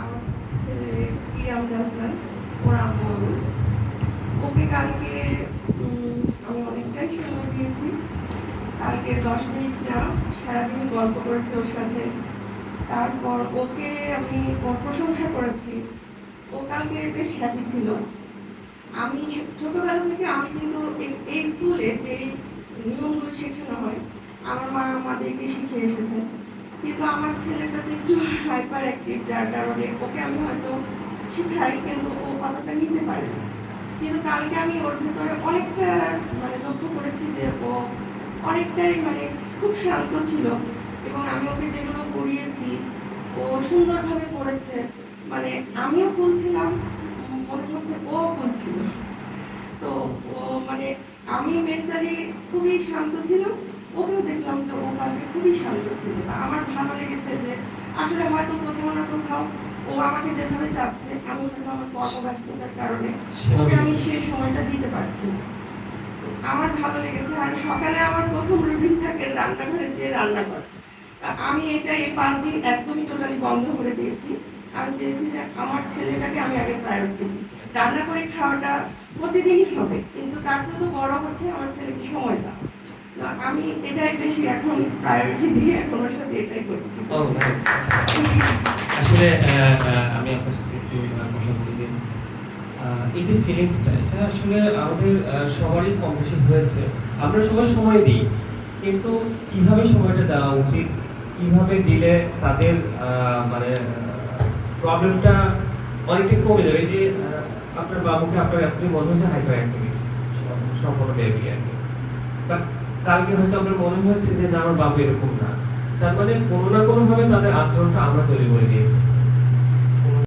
আমার ছেলে ইরাম জাহাসান, ওর আম্মু আমি। ওকে কালকে আমি অনেকটাই সময় দিয়েছি। কালকে 10 মিনিট না, সারাদিন গল্প করেছি ওর সাথে। তারপর ওকে আমি ওর প্রশংসা করেছি। ও কালকে বেশ হ্যাপি ছিল। আমি ছোটবেলা থেকে আমি কিন্তু এই স্কুলে যে নিয়মগুলো শেখানো হয়, আমার মা আমাদেরকে শিখিয়ে এসেছে। কিন্তু আমার ছেলেটা তো একটু হাইপার অ্যাক্টিভ, যার কারণে ওকে আমি হয়তো শিখাই, কিন্তু ও কতটা নিতে পারে না। কিন্তু কালকে আমি ওর ভেতরে অনেকটা লক্ষ্য করেছি যে ও অনেকটাই খুব শান্ত ছিল, এবং আমি ওকে যেগুলো পড়িয়েছি ও সুন্দরভাবে পড়েছে। আমিও বলছিলাম, মনে হচ্ছে ও বলছিল। তো ও আমি মেন্টালি খুবই শান্ত ছিলাম, ওকেও দেখলাম যে ও কালকে খুবই শান্ত ছিল। আমার ভালো লেগেছে যে আসলে হয়তো কোথাও না কোথাও ও আমাকে যেভাবে চাচ্ছে, আমি হয়তো আমার কর্মব্যস্ততার কারণে ওকে আমি সেই সময়টা দিতে পারছি না। আমার ভালো লেগেছে। আর সকালে আমার প্রথম রুটিন থাকে রান্নাঘরে যে রান্না করা। আমি এটা এই 5 দিন একদমই টোটালি বন্ধ করে দিয়েছি। আমি চেয়েছি যে আমার ছেলেটাকে আমি আগে প্রায়োরিটি দিই। রান্না করে খাওয়াটা প্রতিদিনই হবে, কিন্তু তার চেয়ে বড় হচ্ছে আমার ছেলেকে সময় দাও। আমি এটাই বেশি এখন প্রায়োরিটি দিয়ে এখন ওর সাথে এটাই করছি। আসলে আমি আপনার সাথে একটু কথা বলি যে এই যে ফিলিংসটা, এটা আসলে আমাদের সবারই কম বেশি হয়েছে। আমরা সবাই সময় দিই, কিন্তু কিভাবে সময়টা দেওয়া উচিত, কিভাবে দিলে তাদের প্রবলেমটা অনেকটা কমে যাবে। এই যে আপনার বাবুকে আপনার এতদিন মনে হচ্ছে হাইপার অ্যাক্টিভিটি সম্পূর্ণ বেবি আর কি, বাট কালকে হয়তো আপনার মনে হয়েছে যে না, আমার বাবু এরকম না। তার মানে কোনো না কোনো ভাবে তাদের আচরণটা আমরা তৈরি করে দিয়েছি।